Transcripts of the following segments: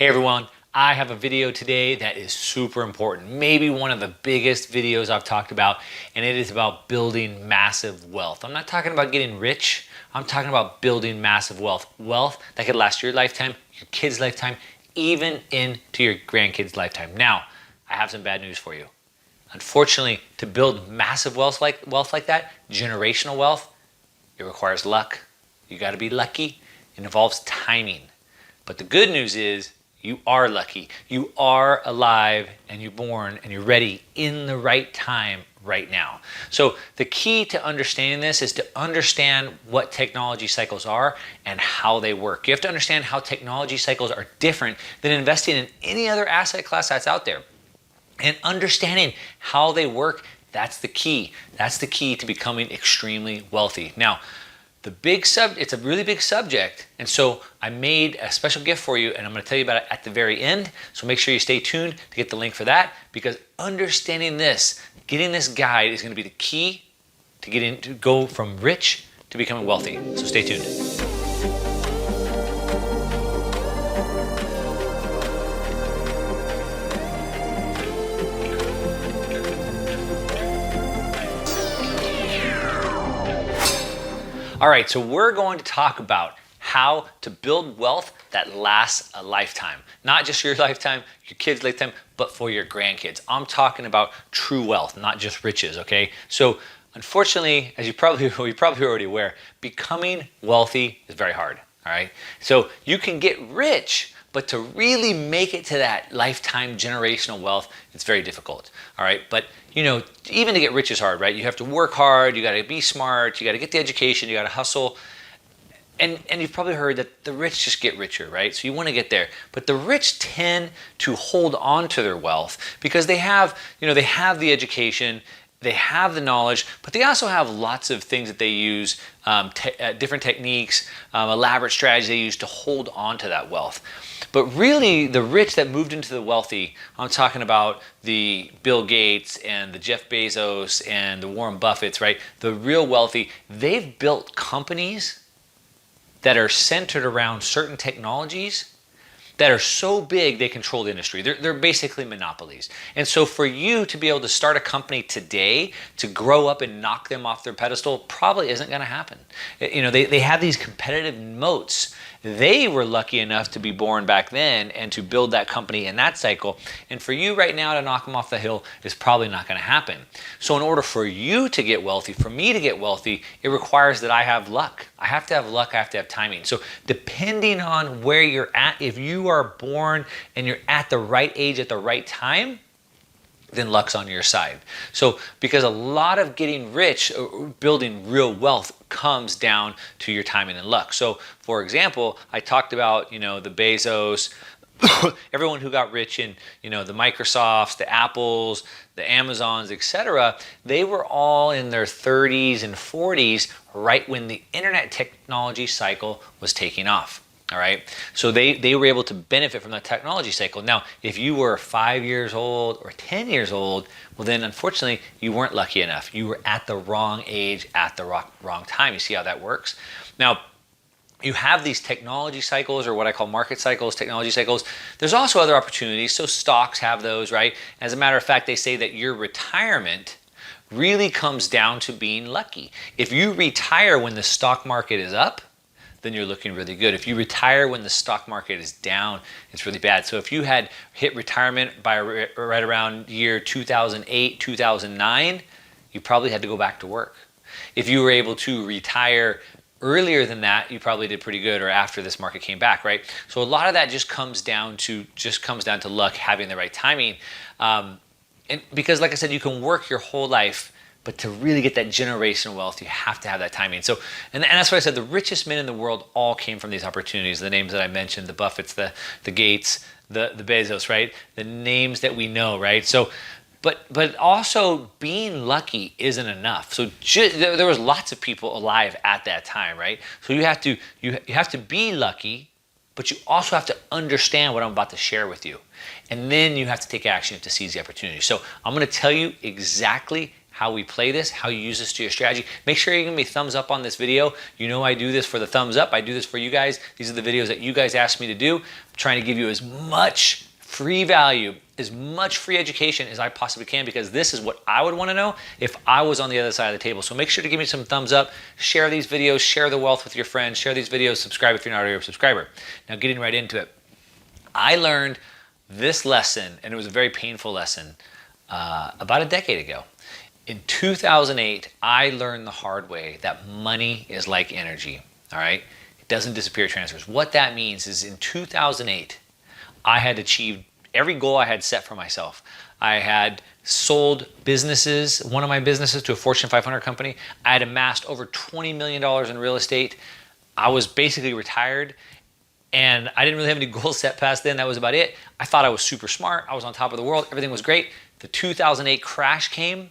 Hey everyone, I have a video today that is super important. Maybe one of the biggest videos I've talked about, and it is about building massive wealth. I'm not talking about getting rich. I'm talking about building massive wealth. Wealth that could last your lifetime, your kids' lifetime, even into your grandkids' lifetime. Now, I have some bad news for you. Unfortunately, to build massive wealth like that, generational wealth, it requires luck. You got to be lucky. It involves timing. But the good news is you are lucky. You are alive and you're born and you're ready in the right time right now. So the key to understanding this is to understand what technology cycles are and how they work. You have to understand how technology cycles are different than investing in any other asset class that's out there. And understanding how they work, that's the key. That's the key to becoming extremely wealthy. Now, it's a really big subject, and so I made a special gift for you, and I'm going to tell you about it at the very end. So make sure you stay tuned to get the link for that, because understanding this, getting this guide is going to be the key to go from rich to becoming wealthy. So stay tuned. All right, so we're going to talk about how to build wealth that lasts a lifetime. Not just your lifetime, your kids' lifetime, but for your grandkids. I'm talking about true wealth, not just riches, okay? So unfortunately, as you're probably already aware, becoming wealthy is very hard, all right? So you can get rich, but to really make it to that lifetime generational wealth, it's very difficult, all right? But you know, even to get rich is hard, right? You have to work hard, you gotta be smart, you gotta get the education, you gotta hustle. And you've probably heard that the rich just get richer, right? So you wanna get there. But the rich tend to hold on to their wealth because they have the education, they have the knowledge, but they also have lots of things that they use, different techniques, elaborate strategies they use to hold on to that wealth. But really, the rich that moved into the wealthy, I'm talking about the Bill Gates and the Jeff Bezos and the Warren Buffetts, right? The real wealthy, they've built companies that are centered around certain technologies that are so big they control the industry. They're basically monopolies. And so for you to be able to start a company today, to grow up and knock them off their pedestal, probably isn't gonna happen. You know, they have these competitive moats. They were lucky enough to be born back then and to build that company in that cycle. And for you right now to knock them off the hill is probably not gonna happen. So in order for you to get wealthy, for me to get wealthy, it requires that I have luck. I have to have luck, I have to have timing. So depending on where you're at, if you are born and you're at the right age at the right time, then luck's on your side. So because a lot of getting rich, building real wealth comes down to your timing and luck. So for example, I talked about, the Bezos, everyone who got rich in, the Microsofts, the Apples, the Amazons, etc. They were all in their 30s and 40s right when the internet technology cycle was taking off. All right, so they were able to benefit from that technology cycle. Now, if you were 5 years old or 10 years old, well then unfortunately you weren't lucky enough. You were at the wrong age at the wrong time. You see how that works? Now, you have these technology cycles, or what I call market cycles, technology cycles. There's also other opportunities. So stocks have those, right? As a matter of fact, they say that your retirement really comes down to being lucky. If you retire when the stock market is up, then you're looking really good. If you retire when the stock market is down, it's really bad. So if you had hit retirement by right around year 2008, 2009, you probably had to go back to work. If you were able to retire earlier than that, you probably did pretty good, or after this market came back, right? So a lot of that just comes down to luck, having the right timing. And because like I said, you can work your whole life, but to really get that generational wealth, you have to have that timing. So, and that's why I said the richest men in the world all came from these opportunities. The names that I mentioned, the Buffetts, the Gates, the Bezos, right? The names that we know, right? So, but also being lucky isn't enough. So there was lots of people alive at that time, right? So you have to be lucky, but you also have to understand what I'm about to share with you. And then you have to take action to seize the opportunity. So I'm gonna tell you exactly how we play this, how you use this to your strategy. Make sure you give me a thumbs up on this video. You know I do this for the thumbs up. I do this for you guys. These are the videos that you guys asked me to do. trying to give you as much free value, as much free education as I possibly can, because this is what I would want to know if I was on the other side of the table. So make sure to give me some thumbs up, share these videos, share the wealth with your friends, share these videos, subscribe if you're not already a subscriber. Now getting right into it. I learned this lesson, and it was a very painful lesson, about a decade ago. In 2008, I learned the hard way that money is like energy, all right? It doesn't disappear, it transfers. What that means is in 2008, I had achieved every goal I had set for myself. I had sold businesses, one of my businesses, to a Fortune 500 company. I had amassed over $20 million in real estate. I was basically retired, and I didn't really have any goals set past then. That was about it. I thought I was super smart. I was on top of the world. Everything was great. The 2008 crash came,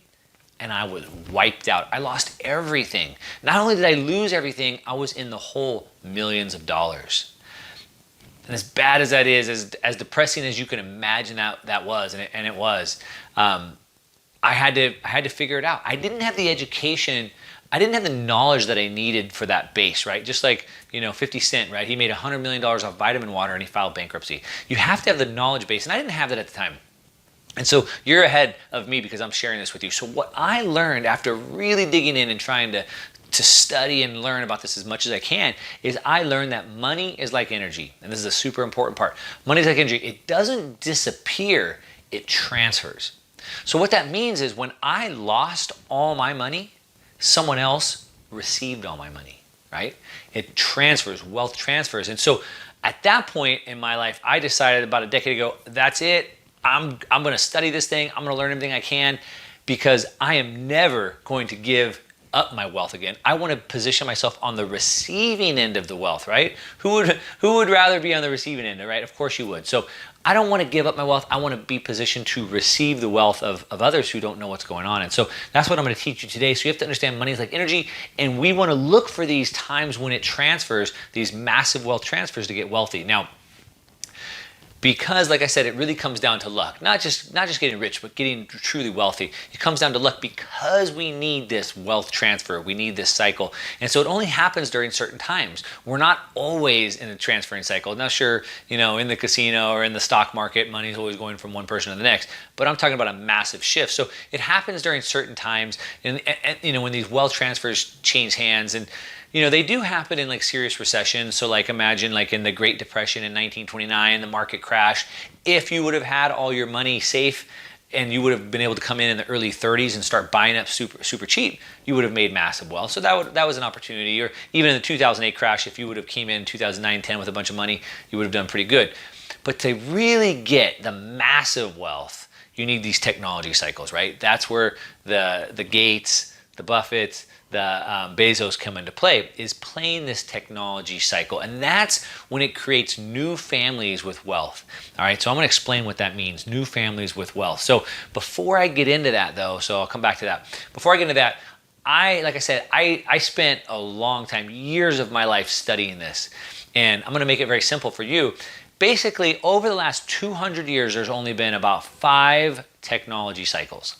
and I was wiped out. I lost everything. Not only did I lose everything, I was in the hole millions of dollars. And as bad as that is, as depressing as you can imagine that was, and it was, I had to figure it out. I didn't have the education, I didn't have the knowledge that I needed for that base, right? Just like, 50 Cent, right? He made $100 million off vitamin water and he filed bankruptcy. You have to have the knowledge base, and I didn't have that at the time. And so you're ahead of me because I'm sharing this with you. So what I learned after really digging in and trying to study and learn about this as much as I can is I learned that money is like energy. And this is a super important part. Money is like energy. It doesn't disappear, it transfers. So what that means is when I lost all my money, someone else received all my money, right? It transfers, wealth transfers. And so at that point in my life, I decided about a decade ago, that's it. I'm going to study this thing. I'm going to learn everything I can, because I am never going to give up my wealth again. I want to position myself on the receiving end of the wealth, right? Who would rather be on the receiving end, right? Of course you would. So I don't want to give up my wealth. I want to be positioned to receive the wealth of others who don't know what's going on. And so that's what I'm going to teach you today. So you have to understand money is like energy, and we want to look for these times when it transfers, these massive wealth transfers, to get wealthy. Now, because, like I said, it really comes down to luck. Not just getting rich, but getting truly wealthy. It comes down to luck because we need this wealth transfer. We need this cycle. And so it only happens during certain times. We're not always in a transferring cycle. Now, sure, in the casino or in the stock market, money is always going from one person to the next. But I'm talking about a massive shift. So it happens during certain times, and when these wealth transfers change hands. And they do happen in like serious recessions. So like imagine like in the Great Depression in 1929, the market crash. If you would have had all your money safe and you would have been able to come in the early 30s and start buying up super cheap, you would have made massive wealth. So that was an opportunity. Or even in the 2008 crash, if you would have came in 2009, 10 with a bunch of money, you would have done pretty good. But to really get the massive wealth, you need these technology cycles, right? That's where the Gates, the Buffetts, the Bezos come into play, is playing this technology cycle. And that's when it creates new families with wealth. All right, so I'm going to explain what that means, new families with wealth. So before I get into that though, so I'll come back to that. Before I get into that, like I said, I spent a long time, years of my life studying this. And I'm going to make it very simple for you. Basically, over the last 200 years, there's only been about 5 technology cycles.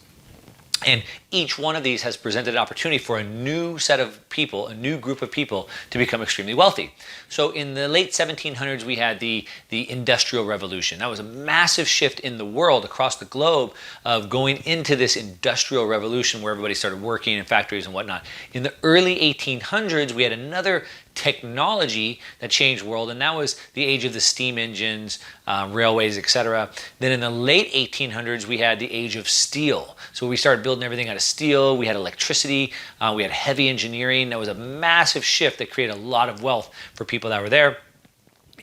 And each one of these has presented an opportunity for a new set of people, a new group of people, to become extremely wealthy. So in the late 1700s, we had the Industrial Revolution. That was a massive shift in the world across the globe of going into this Industrial Revolution where everybody started working in factories and whatnot. In the early 1800s, we had another technology that changed the world, and that was the age of the steam engines, railways, etc. Then in the late 1800s, we had the age of steel. So we started building everything out of steel. We had electricity. We had heavy engineering. That was a massive shift that created a lot of wealth for people that were there.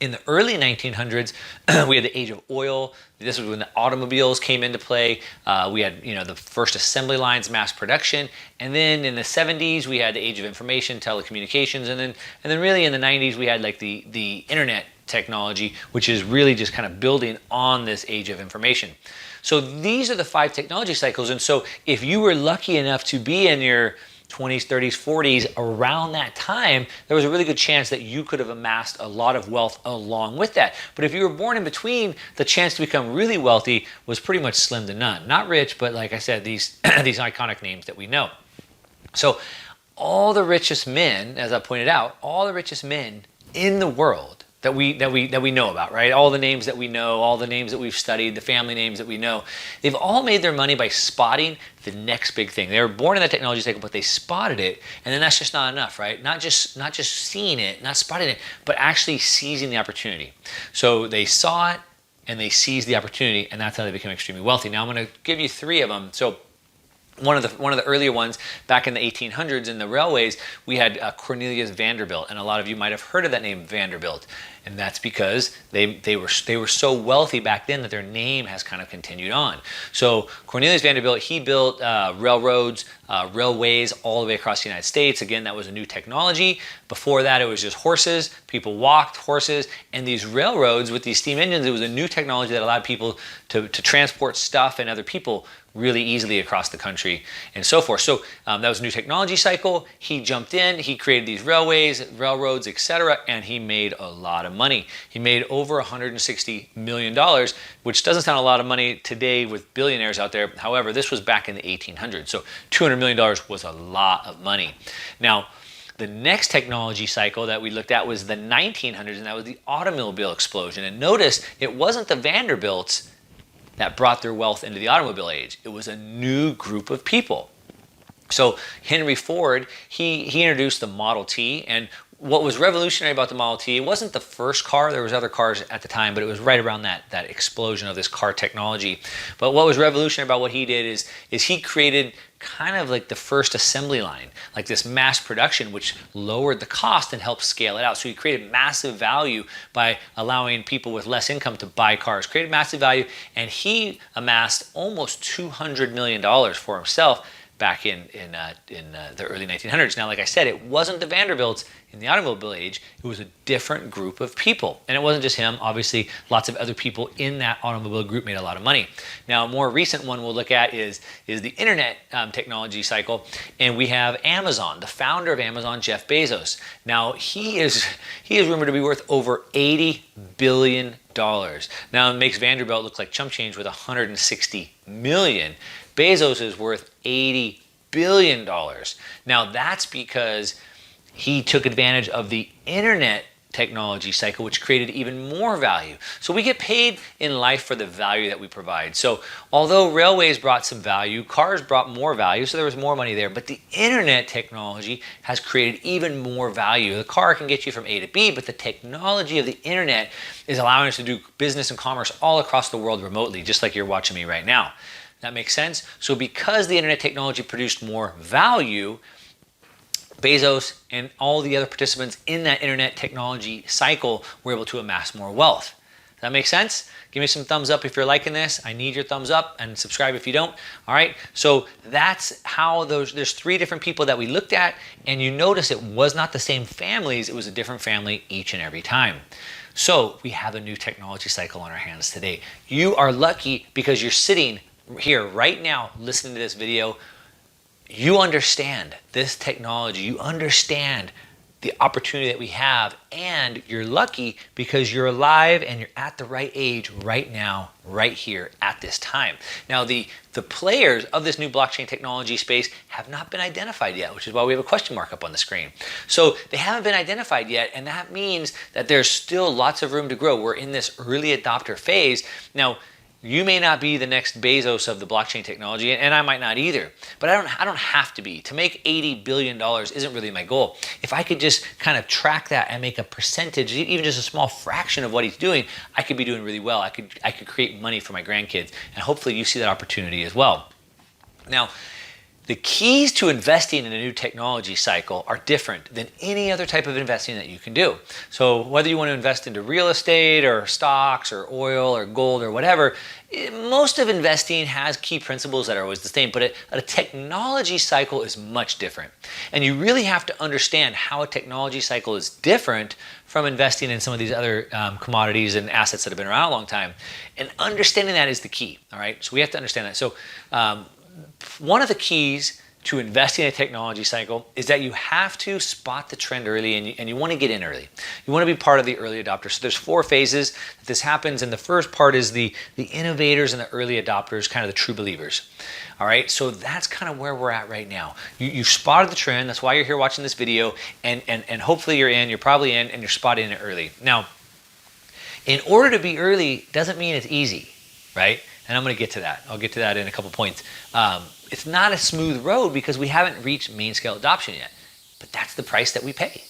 In the early 1900s, we had the age of oil. This was when the automobiles came into play. We had, the first assembly lines, mass production. And then in the 70s, we had the age of information, telecommunications. And then really in the 90s, we had like the internet technology, which is really just kind of building on this age of information. So these are the 5 technology cycles. And so if you were lucky enough to be in your 20s, 30s, 40s, around that time, there was a really good chance that you could have amassed a lot of wealth along with that. But if you were born in between, the chance to become really wealthy was pretty much slim to none. Not rich, but like I said, these iconic names that we know. So all the richest men, as I pointed out, all the richest men in the world that we know about, right? All the names that we know, all the names that we've studied, the family names that we know, they've all made their money by spotting the next big thing. They were born in the technology cycle, but they spotted it, and then that's just not enough, right? Not just seeing it, not spotting it, but actually seizing the opportunity. So they saw it and they seized the opportunity, and that's how they became extremely wealthy. Now I'm going to give you 3 of them. So one of the earlier ones back in the 1800s in the railways, we had Cornelius Vanderbilt, and a lot of you might have heard of that name, Vanderbilt, and that's because they were so wealthy back then that their name has kind of continued on. So Cornelius Vanderbilt, he built railroads, railways all the way across the United States. Again, that was a new technology. Before that, it was just horses. People walked horses, and these railroads with these steam engines, it was a new technology that allowed people to transport stuff and other people really easily across the country and so forth. So that was a new technology cycle. He jumped in, he created these railways, railroads, etc., and he made a lot of money. He made over $160 million, which doesn't sound a lot of money today with billionaires out there. However, this was back in the 1800s. So $200 million was a lot of money. Now, the next technology cycle that we looked at was the 1900s, and that was the automobile explosion. And notice, it wasn't the Vanderbilts that brought their wealth into the automobile age. It was a new group of people. So Henry Ford, he introduced the Model T, and what was revolutionary about the Model T, it wasn't the first car, there was other cars at the time, but it was right around that explosion of this car technology. But what was revolutionary about what he did is he created kind of like the first assembly line, like this mass production, which lowered the cost and helped scale it out. So he created massive value by allowing people with less income to buy cars, created massive value, and he amassed almost $200 million for himself back in the early 1900s. Now, like I said, it wasn't the Vanderbilts in the automobile age. It was a different group of people. And it wasn't just him. Obviously, lots of other people in that automobile group made a lot of money. Now, a more recent one we'll look at is the internet technology cycle. And we have Amazon, the founder of Amazon, Jeff Bezos. Now, he is rumored to be worth over $80 billion. Now, it makes Vanderbilt look like chump change with $160 million. Bezos is worth $80 billion. Now, that's because he took advantage of the internet technology cycle, which created even more value. So we get paid in life for the value that we provide. So although railways brought some value, cars brought more value, so there was more money there, but the internet technology has created even more value. The car can get you from A to B, but the technology of the internet is allowing us to do business and commerce all across the world remotely, just like you're watching me right now. That makes sense? So because the internet technology produced more value, Bezos and all the other participants in that internet technology cycle were able to amass more wealth. Does that make sense? Give me some thumbs up if you're liking this. I need your thumbs up, and subscribe if you don't. All right, so that's how there's 3 different people that we looked at, and you notice it was not the same families, it was a different family each and every time. So we have a new technology cycle on our hands today. You are lucky because you're sitting here right now listening to this video. You understand this technology, you understand the opportunity that we have, and you're lucky because you're alive and you're at the right age right now, right here at this time. Now, the players of this new blockchain technology space have not been identified yet, which is why we have a question mark up on the screen. So they haven't been identified yet, and that means that there's still lots of room to grow. We're in this early adopter phase. Now, you may not be the next Bezos of the blockchain technology, and I might not either, but I don't have to be. To make $80 billion isn't really my goal. If I could just kind of track that and make a percentage, even just a small fraction of what he's doing, I could be doing really well. I could create money for my grandkids, and hopefully you see that opportunity as well. Now, the keys to investing in a new technology cycle are different than any other type of investing that you can do. So whether you want to invest into real estate or stocks or oil or gold or whatever, most of investing has key principles that are always the same, but a technology cycle is much different. And you really have to understand how a technology cycle is different from investing in some of these other commodities and assets that have been around a long time. And understanding that is the key, all right? So we have to understand that. So one of the keys to investing in a technology cycle is that you have to spot the trend early, and you want to get in early. You want to be part of the early adopters. So there's 4 phases that this happens, and the first part is the innovators and the early adopters, kind of the true believers. All right, so that's kind of where we're at right now. You've spotted the trend. That's why you're here watching this video, and hopefully you're probably in, and you're spotting it early. Now, In order to be early doesn't mean it's easy, right? And I'm going to get to that. I'll get to that in a couple points. It's not a smooth road because we haven't reached main scale adoption yet, but that's the price that we pay.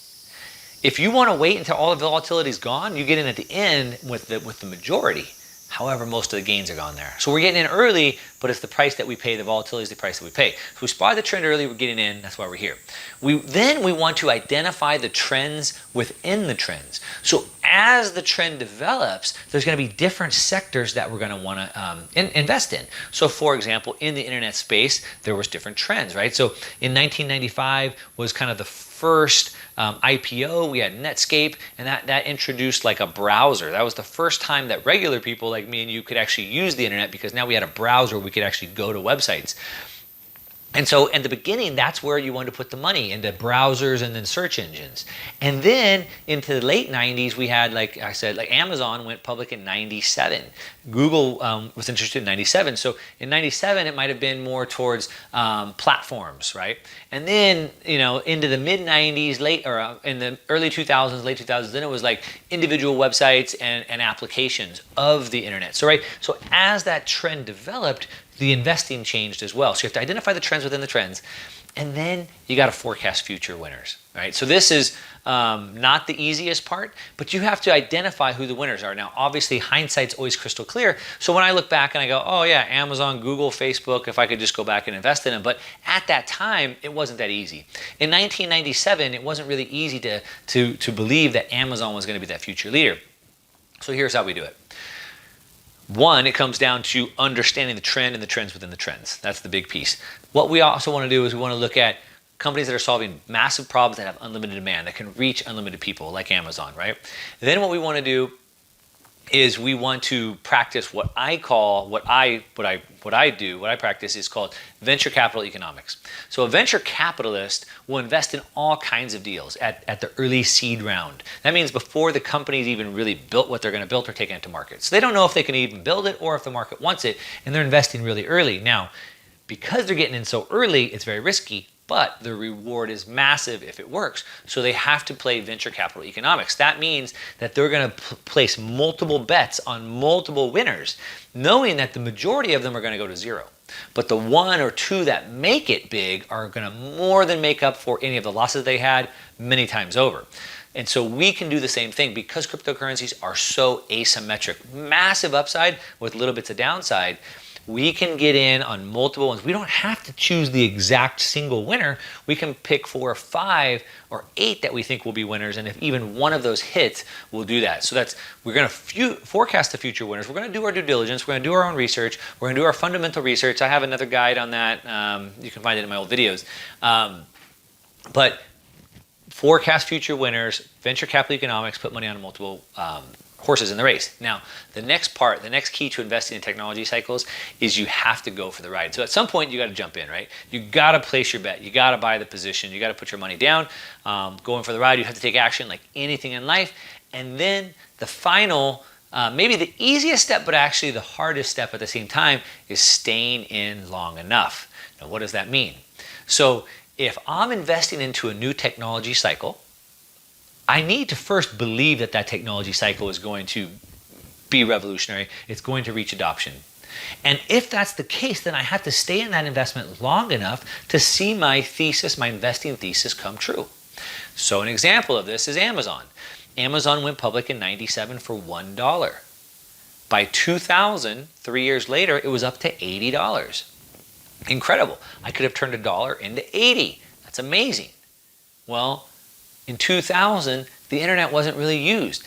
If you want to wait until all the volatility is gone, you get in at the end with the majority. However, most of the gains are gone there. So we're getting in early, but it's the price that we pay. The volatility is the price that we pay. So we spotted the trend early, we're getting in, that's why we're here. Then we want to identify the trends within the trends. So as the trend develops, there's going to be different sectors that we're going to want to invest in. So for example, in the internet space, there was different trends, right? So in 1995 was kind of the first IPO. We had Netscape, and that introduced like a browser. That was the first time that regular people like me and you could actually use the internet, because now we had a browser, we could actually go to websites. And so in the beginning, that's where you wanted to put the money, into browsers and then search engines. And then into the late 90s, we had, like I said, like Amazon went public in 97. Google was interested in 97. So in 97, it might have been more towards platforms, right? And then, into the mid 90s, in the early 2000s, late 2000s, then it was like individual websites and applications of the internet. So, right. So as that trend developed, the investing changed as well. So you have to identify the trends within the trends, and then you got to forecast future winners, right? So this is not the easiest part, but you have to identify who the winners are. Now, obviously, hindsight's always crystal clear. So when I look back and I go, oh yeah, Amazon, Google, Facebook, if I could just go back and invest in them. But at that time, it wasn't that easy. In 1997, it wasn't really easy to believe that Amazon was going to be that future leader. So here's how we do it. One, it comes down to understanding the trend and the trends within the trends. That's the big piece. What we also want to do is we want to look at companies that are solving massive problems that have unlimited demand, that can reach unlimited people, like Amazon, right? Then what we want to do is we want to practice what I practice is called venture capital economics. So a venture capitalist will invest in all kinds of deals at the early seed round. That means before the company's even really built what they're going to build or taken it to market. So they don't know if they can even build it or if the market wants it, and they're investing really early. Now, because they're getting in so early, it's very risky, but the reward is massive if it works. So they have to play venture capital economics. That means that they're going to place multiple bets on multiple winners, knowing that the majority of them are going to go to zero. But the one or two that make it big are going to more than make up for any of the losses they had many times over. And so we can do the same thing because cryptocurrencies are so asymmetric. Massive upside with little bits of downside. We can get in on multiple ones. We don't have to choose the exact single winner. We can pick 4 or 5 or 8 that we think will be winners, and if even one of those hits, we'll do that. So we're going to forecast the future winners. We're going to do our due diligence. We're going to do our own research. We're going to do our fundamental research. I have another guide on that. You can find it in my old videos. But forecast future winners, venture capital economics, put money on multiple horses in the race. Now, the next key to investing in technology cycles is you have to go for the ride. So at some point, you got to jump in, right? You got to place your bet. You got to buy the position. You got to put your money down. Going for the ride, you have to take action like anything in life. And then the final, maybe the easiest step, but actually the hardest step at the same time, is staying in long enough. Now, what does that mean? So if I'm investing into a new technology cycle, I need to first believe that that technology cycle is going to be revolutionary. It's going to reach adoption. And if that's the case, then I have to stay in that investment long enough to see my thesis, my investing thesis, come true. So an example of this is Amazon. Amazon went public in 97 for $1. By 2000, 3 years later, it was up to $80. Incredible. I could have turned $1 into 80. That's amazing. Well, in 2000, the internet wasn't really used.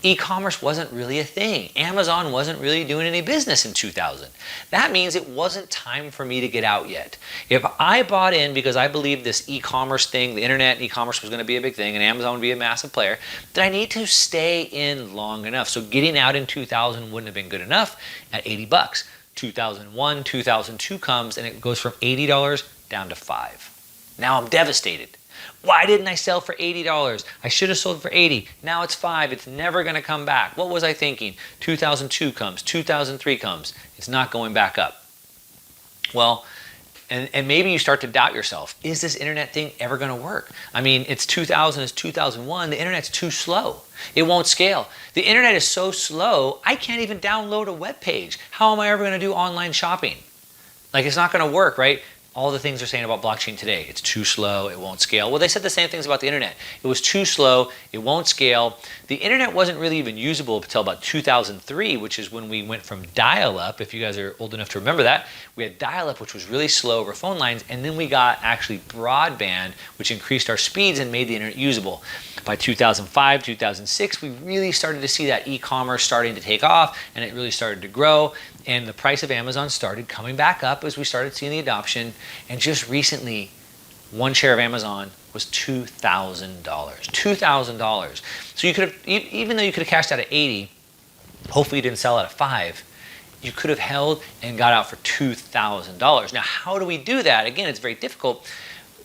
E-commerce wasn't really a thing. Amazon wasn't really doing any business in 2000. That means it wasn't time for me to get out yet. If I bought in because I believed this e-commerce thing, the internet and e-commerce was going to be a big thing and Amazon would be a massive player, then I need to stay in long enough. So getting out in 2000 wouldn't have been good enough at $80. 2001, 2002 comes and it goes from $80 down to $5. Now I'm devastated. Why didn't I sell for $80? I should have sold for $80. Now it's $5. It's never going to come back. What was I thinking? 2002 comes. 2003 comes. It's not going back up. Well, and maybe you start to doubt yourself. Is this internet thing ever going to work? I mean, it's 2000, it's 2001. The internet's too slow. It won't scale. The internet is so slow, I can't even download a web page. How am I ever going to do online shopping? Like, it's not going to work, right? All the things they're saying about blockchain today. It's too slow, it won't scale. Well, they said the same things about the internet. It was too slow, it won't scale. The internet wasn't really even usable until about 2003, which is when we went from dial-up. If you guys are old enough to remember that, we had dial-up, which was really slow over phone lines, and then we got actually broadband, which increased our speeds and made the internet usable. By 2005, 2006, we really started to see that e-commerce starting to take off, and it really started to grow, and the price of Amazon started coming back up as we started seeing the adoption. And just recently, one share of Amazon was $2,000. $2,000. So you could have, even though you could have cashed out at 80, hopefully you didn't sell out at 5, you could have held and got out for $2,000. Now, how do we do that? Again, it's very difficult.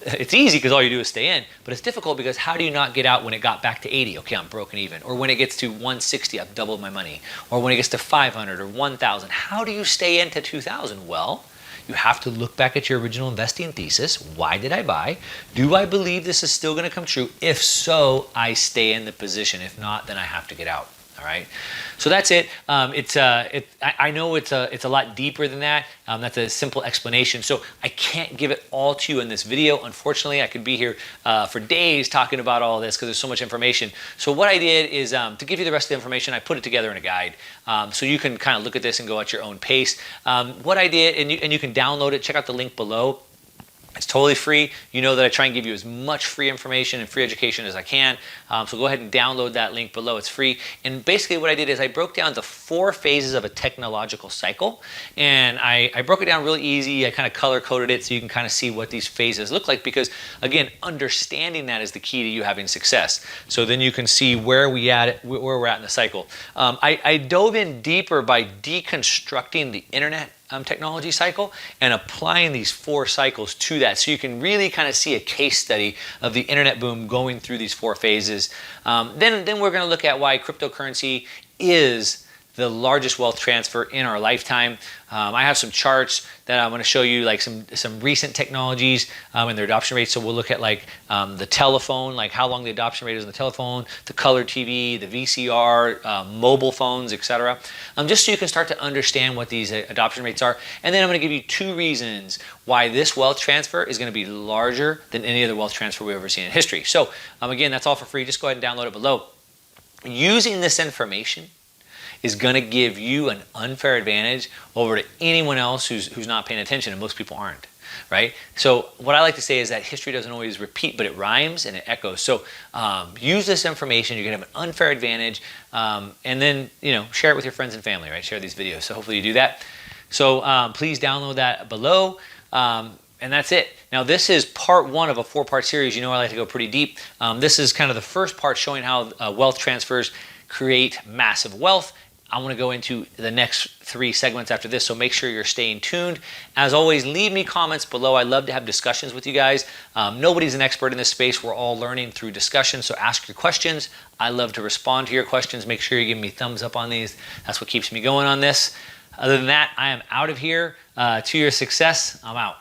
It's easy because all you do is stay in, but it's difficult because how do you not get out when it got back to 80? Okay, I'm broken even. Or when it gets to 160, I've doubled my money. Or when it gets to 500 or 1,000, how do you stay into 2,000? Well, you have to look back at your original investing thesis. Why did I buy? Do I believe this is still going to come true? If so, I stay in the position. If not, then I have to get out. All right, so that's it. I know it's a lot deeper than that. That's a simple explanation. So I can't give it all to you in this video. Unfortunately, I could be here for days talking about all this because there's so much information. So what I did is to give you the rest of the information, I put it together in a guide so you can kind of look at this and go at your own pace. What I did, and you can download it. Check out the link below. It's totally free. You know that I try and give you as much free information and free education as I can. So go ahead and download that link below. It's free. And basically what I did is I broke down the 4 phases of a technological cycle. And I broke it down really easy. I kind of color coded it so you can kind of see what these phases look like because, again, understanding that is the key to you having success. So then you can see where we're at in the cycle. I dove in deeper by deconstructing the internet technology cycle and applying these 4 cycles to that so you can really kind of see a case study of the internet boom going through these 4 phases. Then we're going to look at why cryptocurrency is the largest wealth transfer in our lifetime. I have some charts that I'm going to show you, like some recent technologies and their adoption rates. So we'll look at like the telephone, like how long the adoption rate is on the telephone, the color TV, the VCR, mobile phones, etc. Just so you can start to understand what these adoption rates are. And then I'm going to give you 2 reasons why this wealth transfer is going to be larger than any other wealth transfer we've ever seen in history. So again, that's all for free. Just go ahead and download it below. Using this information is going to give you an unfair advantage over to anyone else who's not paying attention, and most people aren't, right? So what I like to say is that history doesn't always repeat, but it rhymes and it echoes. So use this information. You're going to have an unfair advantage, and then share it with your friends and family, right? Share these videos. So hopefully you do that. So please download that below. And that's it. Now this is part 1 of a 4-part series. You know I like to go pretty deep. This is kind of the first part showing how wealth transfers create massive wealth. I want to go into the next 3 segments after this, so make sure you're staying tuned. As always, leave me comments below. I love to have discussions with you guys. Nobody's an expert in this space. We're all learning through discussion, so ask your questions. I love to respond to your questions. Make sure you give me thumbs up on these. That's what keeps me going on this. Other than that, I am out of here. To your success, I'm out.